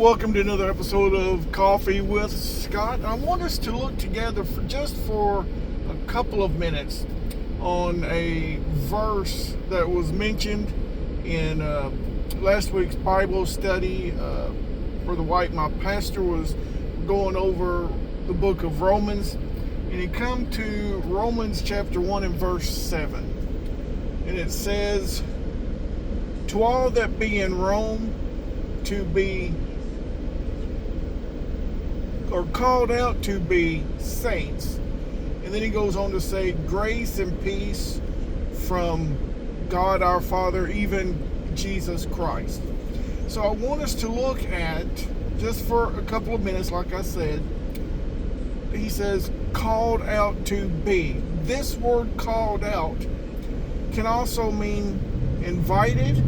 Welcome to another episode of Coffee with Scott. I want us to look together for a couple of minutes on a verse that was mentioned in last week's Bible study. Brother White, my pastor, was going over the book of Romans, and he come to Romans chapter 1 and verse 7. And it says, "To all that be in Rome, to be or called out to be saints." And then he goes on to say, "Grace and peace from God our Father, even Jesus Christ." So I want us to look at, just for a couple of minutes, like I said, he says, called out to be. This word called out can also mean invited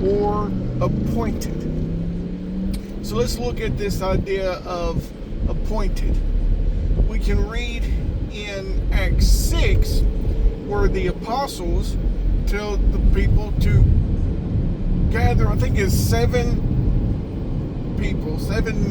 or appointed. So let's look at this idea of appointed. We can read in Acts 6 where the apostles tell the people to gather, I think it's 7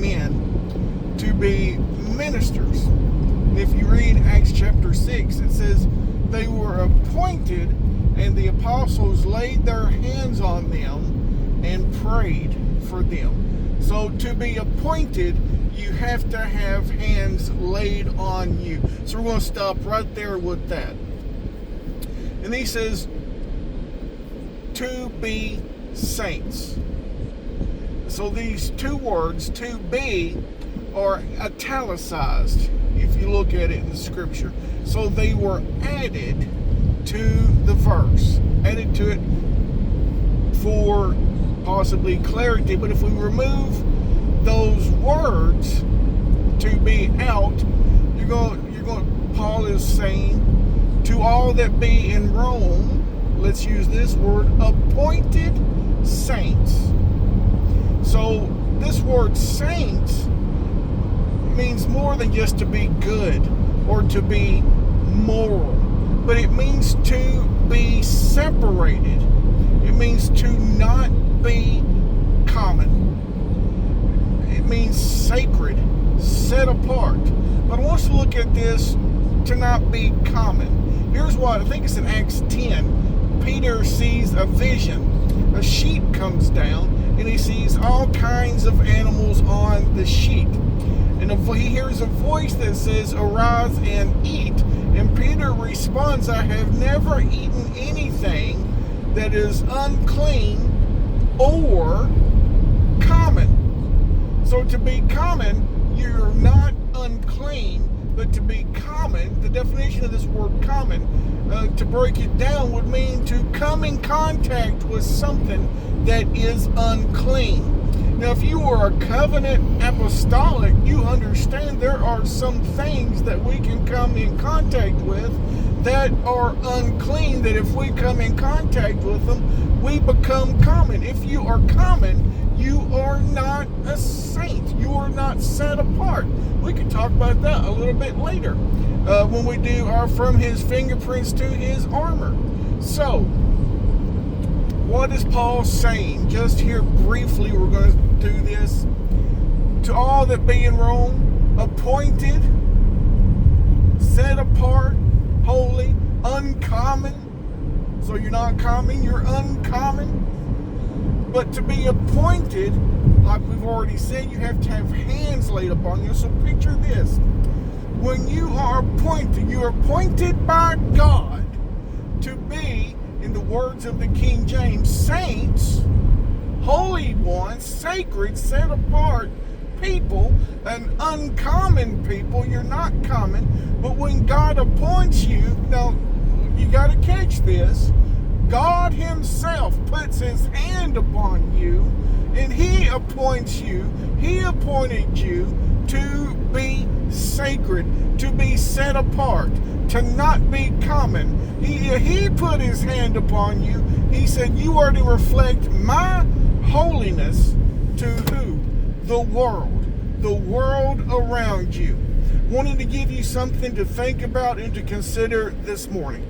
men to be ministers. And if you read Acts chapter 6, it says they were appointed and the apostles laid their hands on them and prayed for them. So to be appointed, you have to have hands laid on you. So we're going to stop right there with that. And he says, to be saints. So these two words, to be, are italicized if you look at it in the scripture. So they were added to the verse, added to it for possibly clarity. But if we remove those words, to be out, you're going. Paul is saying, to all that be in Rome, let's use this word, appointed saints. So this word saints means more than just to be good or to be moral, but it means to be separated. It means to not be common. It means sacred, set apart. But I want us to look at this to not be common. Here's what, I think it's in Acts 10. Peter sees a vision. A sheet comes down and he sees all kinds of animals on the sheet. And he hears a voice that says, "Arise and eat." And Peter responds, "I have never eaten anything that is unclean or common." So to be common, you're not unclean, but to be common, the definition of this word common, to break it down, would mean to come in contact with something that is unclean. Now, if you are a covenant apostolic, you understand there are some things that we can come in contact with that are unclean, that if we come in contact with them, we become common. If you are common, you are not a saint. You are not set apart. We can talk about that a little bit later when we do our From His Fingerprints to His Armor. So, what is Paul saying? Just here briefly, we're going to do this. To all that be in Rome, appointed, set apart, holy, uncommon. So you're not common, you're uncommon. But to be appointed, like we've already said, you have to have hands laid upon you. So picture this. When you are appointed, you are appointed by God to be, in the words of the King James, saints, holy ones, sacred, set apart people, an uncommon people. You're not common. But when God appoints you, now you got to catch this, God Himself puts His hand upon you and He appoints you, He appointed you to be sacred, to be set apart, to not be common. He put His hand upon you. He said, you are to reflect my holiness to who? The world around you. Wanted to give you something to think about and to consider this morning.